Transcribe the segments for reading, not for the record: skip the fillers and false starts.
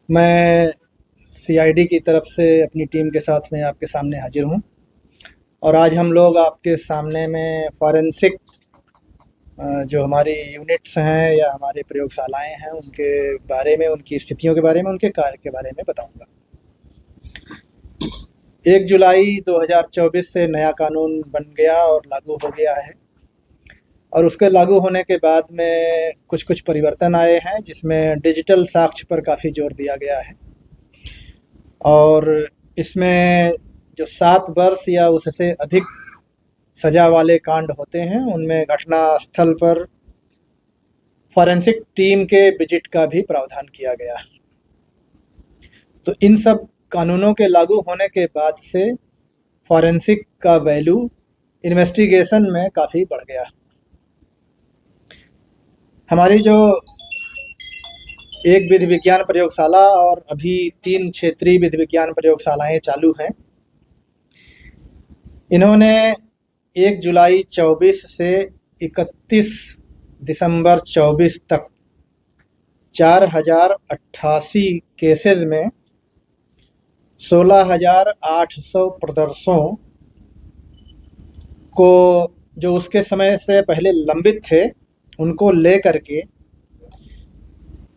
मैं सीआईडी की तरफ से अपनी टीम के साथ में आपके सामने हाजिर हूँ। और आज हम लोग आपके सामने में फॉरेंसिक जो हमारी यूनिट्स हैं या हमारी प्रयोगशालाएं हैं उनके बारे में, उनकी स्थितियों के बारे में, उनके कार्य के बारे में बताऊंगा। 1 जुलाई 2024 से नया कानून बन गया और लागू हो गया है। और उसके लागू होने के बाद में कुछ कुछ परिवर्तन आए हैं, जिसमें डिजिटल साक्ष्य पर काफ़ी जोर दिया गया है। और इसमें जो 7 वर्ष या उससे अधिक सज़ा वाले कांड होते हैं, उनमें घटना स्थल पर फॉरेंसिक टीम के विजिट का भी प्रावधान किया गया है। तो इन सब कानूनों के लागू होने के बाद से फॉरेंसिक का वैल्यू इन्वेस्टिगेशन में काफ़ी बढ़ गया। हमारी जो एक विधि विज्ञान प्रयोगशाला और अभी 3 क्षेत्रीय विधि विज्ञान प्रयोगशालाएं चालू हैं। इन्होंने 1 जुलाई 24 से 31 दिसंबर 24 तक 4088 केसेस में 16,800 प्रदर्शनों को, जो उसके समय से पहले लंबित थे, उनको ले करके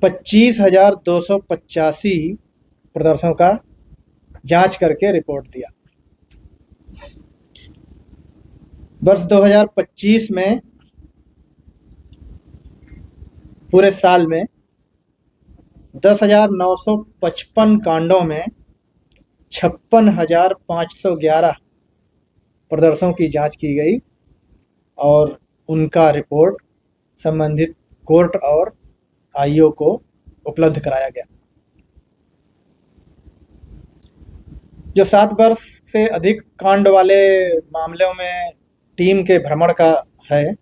25,285 प्रदर्शनों का जांच करके रिपोर्ट दिया। वर्ष 2025 में पूरे साल में 10,955 कांडों में 56,511 प्रदर्शनों की जांच की गई और उनका रिपोर्ट संबंधित कोर्ट और आईओ को उपलब्ध कराया गया। जो 7 वर्ष से अधिक कांड वाले मामलों में टीम के भ्रमण का है,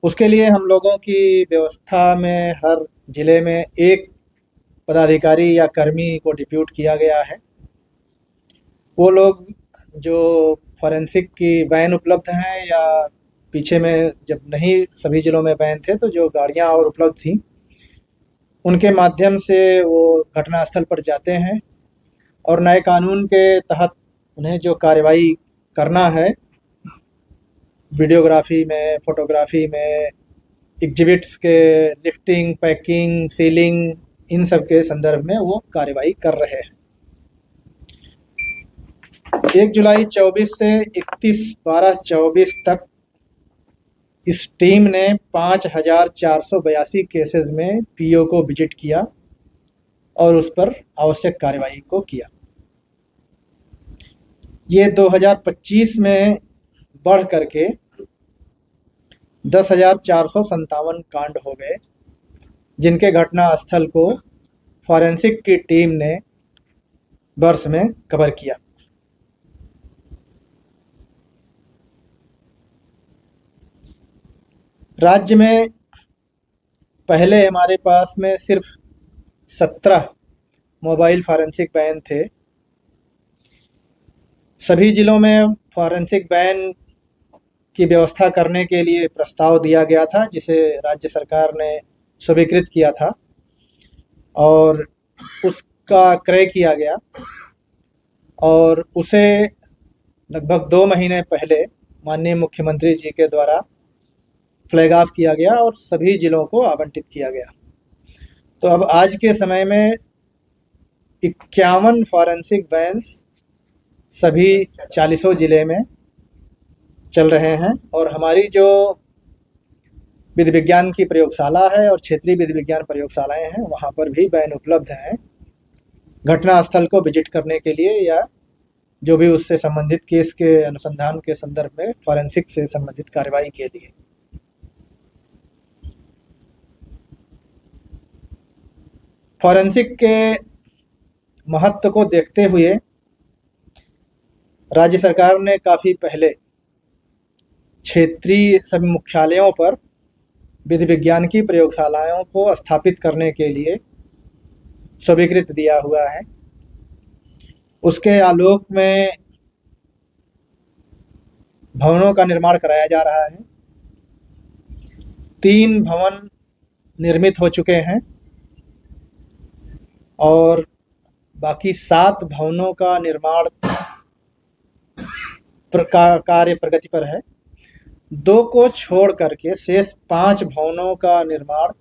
उसके लिए हम लोगों की व्यवस्था में हर ज़िले में एक पदाधिकारी या कर्मी को डिप्यूट किया गया है। वो लोग जो फॉरेंसिक की वैन उपलब्ध हैं, या पीछे में जब नहीं सभी ज़िलों में वैन थे तो जो गाड़ियां और उपलब्ध थीं, उनके माध्यम से वो घटनास्थल पर जाते हैं और नए कानून के तहत उन्हें जो कार्रवाई करना है, वीडियोग्राफी में, फोटोग्राफी में, एग्जिबिट्स के लिफ्टिंग, पैकिंग, सीलिंग, इन सब के संदर्भ में वो कार्रवाई कर रहे हैं। 1 जुलाई 24 से 31/12/24 तक इस टीम ने 5,482 केसेस में पीओ को विजिट किया और उस पर आवश्यक कार्रवाई को किया। ये 2025 में बढ़ करके 10,457 कांड हो गए, जिनके घटना स्थल को फॉरेंसिक की टीम ने वर्ष में कवर किया। राज्य में पहले हमारे पास में सिर्फ 17 मोबाइल फॉरेंसिक वैन थे। सभी ज़िलों में फॉरेंसिक वैन की व्यवस्था करने के लिए प्रस्ताव दिया गया था, जिसे राज्य सरकार ने स्वीकृत किया था और उसका क्रय किया गया। और उसे लगभग 2 महीने पहले माननीय मुख्यमंत्री जी के द्वारा फ्लैग ऑफ किया गया और सभी ज़िलों को आवंटित किया गया। तो अब आज के समय में 51 फॉरेंसिक वैन्स सभी 40 ज़िले में चल रहे हैं। और हमारी जो विधि विज्ञान की प्रयोगशाला है और क्षेत्रीय विधि विज्ञान प्रयोगशालाएं हैं, वहाँ पर भी वैन उपलब्ध हैं घटना स्थल को विजिट करने के लिए, या जो भी उससे संबंधित केस के अनुसंधान के संदर्भ में फॉरेंसिक से संबंधित कार्रवाई के लिए। फॉरेंसिक के महत्व को देखते हुए राज्य सरकार ने काफ़ी पहले क्षेत्रीय सभी मुख्यालयों पर विधि विज्ञान की प्रयोगशालाओं को स्थापित करने के लिए स्वीकृत दिया हुआ है। उसके आलोक में भवनों का निर्माण कराया जा रहा है। 3 भवन निर्मित हो चुके हैं। और बाकी 7 भवनों का निर्माण कार्य प्रगति पर है। 2 को छोड़ करके शेष 5 भवनों का निर्माण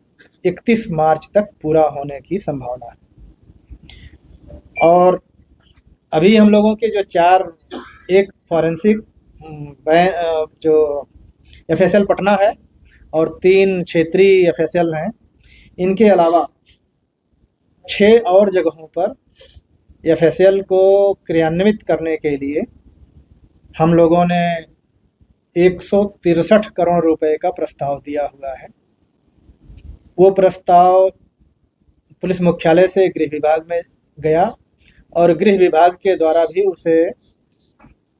31 मार्च तक पूरा होने की संभावना है। और अभी हम लोगों के जो 4 एक फॉरेंसिक जो एफएसएल पटना है और 3 क्षेत्रीय एफएसएल हैं, इनके अलावा 6 और जगहों पर एफएसएल को क्रियान्वित करने के लिए हम लोगों ने 163 करोड़ रुपए का प्रस्ताव दिया हुआ है। वो प्रस्ताव पुलिस मुख्यालय से गृह विभाग में गया और गृह विभाग के द्वारा भी उसे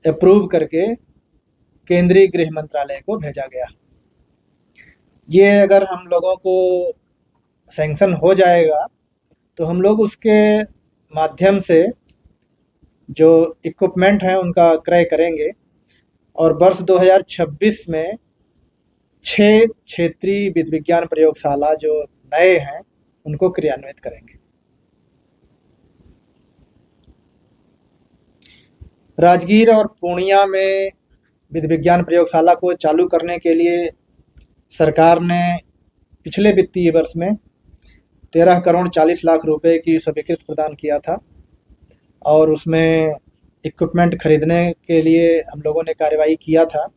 अप्रूव करके केंद्रीय गृह मंत्रालय को भेजा गया। ये अगर हम लोगों को सैंक्शन हो जाएगा तो हम लोग उसके माध्यम से जो इक्विपमेंट हैं उनका क्रय करेंगे और वर्ष 2026 में 6 क्षेत्रीय विधि विज्ञान प्रयोगशाला जो नए हैं उनको क्रियान्वित करेंगे। राजगीर और पूर्णिया में विधि विज्ञान प्रयोगशाला को चालू करने के लिए सरकार ने पिछले वित्तीय वर्ष में 13 करोड़ 40 लाख रुपए की स्वीकृति प्रदान किया था और उसमें इक्विपमेंट खरीदने के लिए हम लोगों ने कार्रवाई किया था।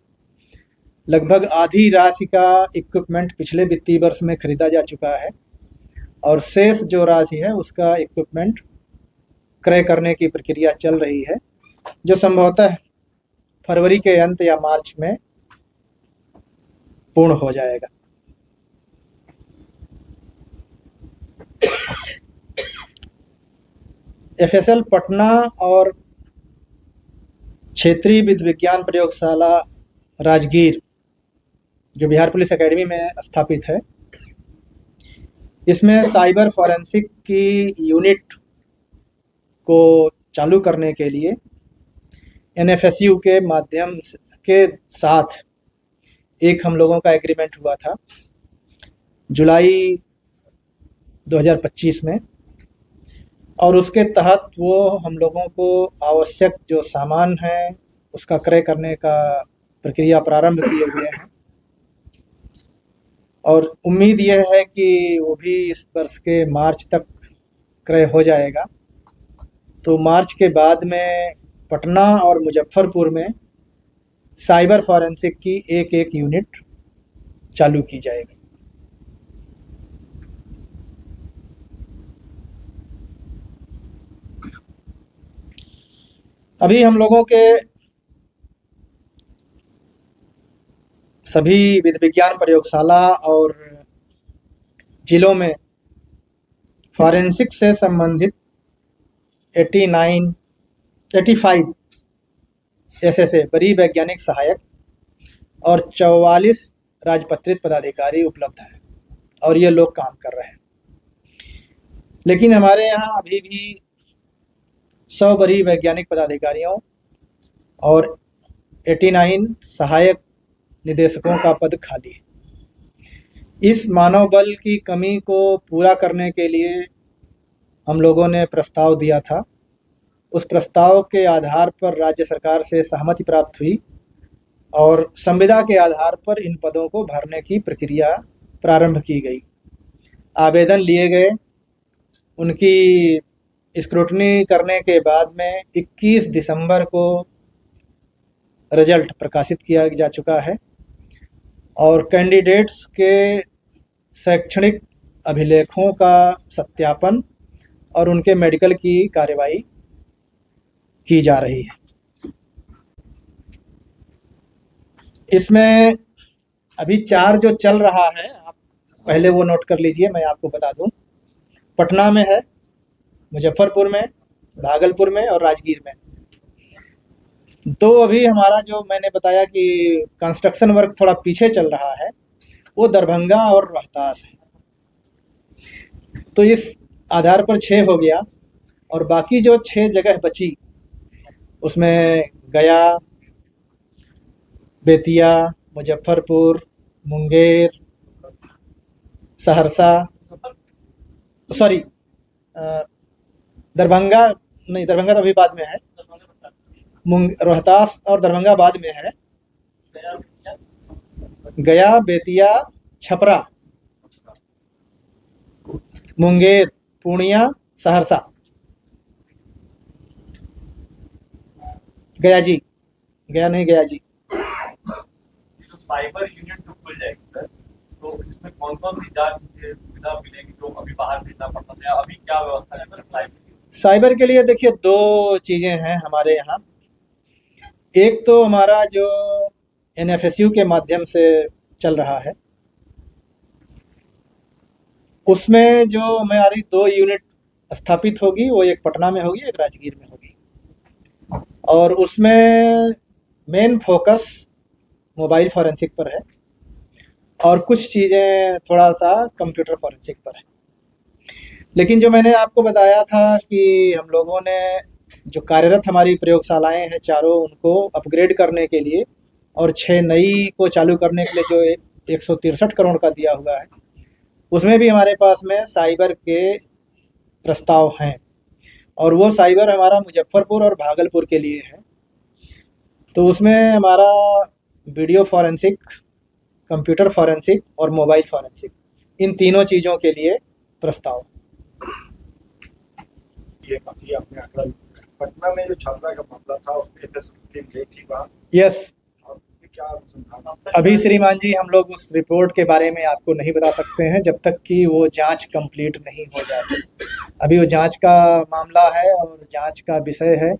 लगभग आधी राशि का इक्विपमेंट पिछले वित्तीय वर्ष में खरीदा जा चुका है और शेष जो राशि है उसका इक्विपमेंट क्रय करने की प्रक्रिया चल रही है, जो संभवतः फरवरी के अंत या मार्च में पूर्ण हो जाएगा। एफएसएल पटना और क्षेत्रीय विधि विज्ञान प्रयोगशाला राजगीर जो बिहार पुलिस एकेडमी में स्थापित है, इसमें साइबर फॉरेंसिक की यूनिट को चालू करने के लिए एनएफएसयू के माध्यम के साथ एक हम लोगों का एग्रीमेंट हुआ था जुलाई 2025 में और उसके तहत वो हम लोगों को आवश्यक जो सामान है उसका क्रय करने का प्रक्रिया प्रारंभ किए हुए हैं और उम्मीद यह है कि वो भी इस वर्ष के मार्च तक क्रय हो जाएगा। तो मार्च के बाद में पटना और मुजफ्फरपुर में साइबर फॉरेंसिक की एक यूनिट चालू की जाएगी। अभी हम लोगों के सभी विधि विज्ञान प्रयोगशाला और जिलों में फॉरेंसिक से संबंधित 85 एसएसए बड़ी वैज्ञानिक सहायक और 44 राजपत्रित पदाधिकारी उपलब्ध हैं और ये लोग काम कर रहे हैं। लेकिन हमारे यहाँ अभी भी 100 बड़ी वैज्ञानिक पदाधिकारियों और 89 सहायक निदेशकों का पद खाली है। इस मानव बल की कमी को पूरा करने के लिए हम लोगों ने प्रस्ताव दिया था। उस प्रस्ताव के आधार पर राज्य सरकार से सहमति प्राप्त हुई और संविदा के आधार पर इन पदों को भरने की प्रक्रिया प्रारंभ की गई। आवेदन लिए गए, उनकी स्क्रूटनी करने के बाद में 21 दिसंबर को रिजल्ट प्रकाशित किया जा चुका है और कैंडिडेट्स के शैक्षणिक अभिलेखों का सत्यापन और उनके मेडिकल की कार्यवाही की जा रही है। इसमें अभी 4 जो चल रहा है, आप पहले वो नोट कर लीजिए, मैं आपको बता दूं। पटना में है, मुजफ्फरपुर में, भागलपुर में और राजगीर में। तो अभी हमारा जो मैंने बताया कि कंस्ट्रक्शन वर्क थोड़ा पीछे चल रहा है, वो दरभंगा और रोहतास है। तो इस आधार पर 6 हो गया और बाकी जो 6 जगह बची उसमें गया, बेतिया, मुजफ्फरपुर, मुंगेर, सहरसा, दरभंगा नहीं, दरभंगा तो अभी बाद में है। रोहतास और दरभंगा बाद में है। गया, बेतिया, छपरा, मुंगेर, पूर्णिया, सहरसा, गया जी, गया नहीं, गया जी। जो साइबर यूनिट जो खुल जाएगी सर, तो इसमें कौन कौन सी जांच सुविधा मिलेगी जो अभी बाहर भेजना पड़ता था, अभी क्या व्यवस्था है सर? साइबर के लिए देखिए 2 चीज़ें हैं हमारे यहाँ। एक तो हमारा जो एनएफएसयू के माध्यम से चल रहा है, उसमें जो हमारी 2 यूनिट स्थापित होगी, वो एक पटना में होगी, एक राजगीर में होगी। और उसमें मेन फोकस मोबाइल फॉरेंसिक पर है और कुछ चीज़ें थोड़ा सा कंप्यूटर फॉरेंसिक पर है। लेकिन जो मैंने आपको बताया था कि हम लोगों ने जो कार्यरत हमारी प्रयोगशालाएं हैं चारों, उनको अपग्रेड करने के लिए और 6 नई को चालू करने के लिए जो 163 करोड़ का दिया हुआ है, उसमें भी हमारे पास में साइबर के प्रस्ताव हैं। और वो साइबर हमारा मुजफ्फरपुर और भागलपुर के लिए है। तो उसमें हमारा वीडियो फॉरेंसिक, कंप्यूटर फॉरेंसिक और मोबाइल फॉरेंसिक, इन तीनों चीज़ों के लिए प्रस्ताव। ये काफी आपने आंकड़ा, पटना में जो छात्रा का मामला था उसमें एफएसएल गई थी वहाँ, यस, और उसमें क्या अनुसंधान? अभी श्रीमान जी हम लोग उस रिपोर्ट के बारे में आपको नहीं बता सकते हैं जब तक कि वो जांच कंप्लीट नहीं हो जाए। अभी वो जांच का मामला है और जांच का विषय है,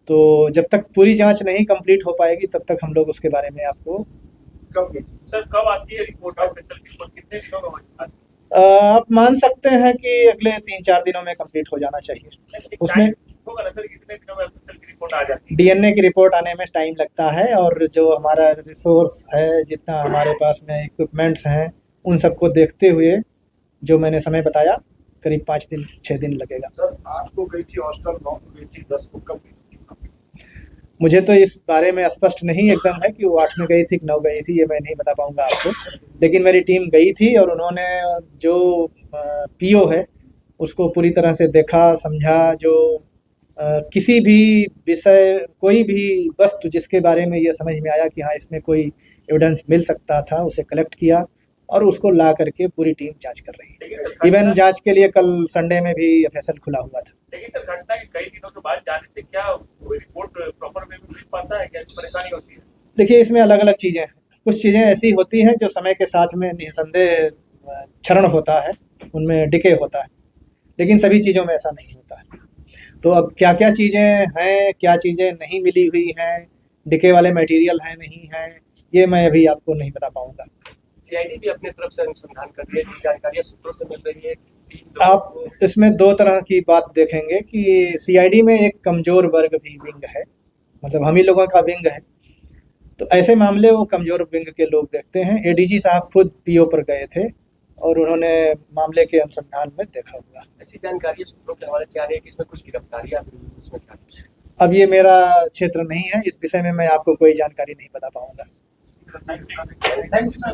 तो जब तक पूरी जांच नहीं कंप्लीट हो पाएगी तब तक हम लोग उसके बारे में आपको कब सर कब आती है रिपोर्ट और स्पेशल रिपोर्ट कितने दिनों में? आप मान सकते हैं कि अगले 3-4 दिनों में कंप्लीट हो जाना चाहिए। उसमें होगा ना सर, कितने दिनों में स्पेशल की रिपोर्ट आ जाती है? डीएनए की रिपोर्ट आने में टाइम लगता है और जो हमारा रिसोर्स है, जितना हमारे पास में इक्विपमेंट्स हैं, उन सबको देखते हुए जो मैंने समय बताया, करीब 5-6 दिन लगेगा। सर 8 को गई थी हॉस्टल, 9 को गई थी, 10 को कब गई थी? मुझे तो इस बारे में स्पष्ट नहीं एकदम है कि वो 8 में गई थी कि 9 गई थी, ये मैं नहीं बता पाऊंगा आपको। लेकिन मेरी टीम गई थी और उन्होंने जो पीओ है उसको पूरी तरह से देखा, समझा। जो किसी भी विषय, कोई भी वस्तु जिसके बारे में ये समझ में आया कि हाँ इसमें कोई एविडेंस मिल सकता था, उसे कलेक्ट किया और उसको ला करके पूरी टीम जांच कर रही है। इवन जांच के लिए कल संडे में भी एफएसएल खुला हुआ था। लेकिन सर घटना के कई दिनों के बाद जाने से क्या कोई रिपोर्ट प्रॉपर वे में मिल पाता है, क्या परेशानी होती है? देखिए इसमें अलग अलग चीज़ें हैं। कुछ चीज़ें ऐसी होती हैं जो समय के साथ में निसंदेह क्षरण होता है, उनमें डिके होता है, लेकिन सभी चीज़ों में ऐसा नहीं होता है। तो अब क्या क्या चीज़ें हैं, क्या चीज़ें नहीं मिली हुई हैं, डिके वाले मटेरियल हैं नहीं हैं, ये मैं अभी आपको नहीं बता पाऊँगा। सीआईडी भी अपने तरफ से अनुसंधान कर रही है, जानकारियां सूत्रों से मिल रही है। आप इसमें 2 तरह की बात देखेंगे कि सीआईडी में एक कमज़ोर वर्ग भी विंग है, मतलब हम ही लोगों का विंग है। तो ऐसे मामले वो कमज़ोर विंग के लोग देखते हैं। एडीजी साहब खुद पीओ पर गए थे और उन्होंने मामले के अनुसंधान में देखा हुआ। ऐसी जानकारी सूत्रों के हवाले से आ रही है कि इसमें कुछ गिरफ्तारियां इसमें क्या? अब ये मेरा क्षेत्र नहीं है, इस विषय में मैं आपको कोई जानकारी नहीं बता पाऊंगा। Thank you sir.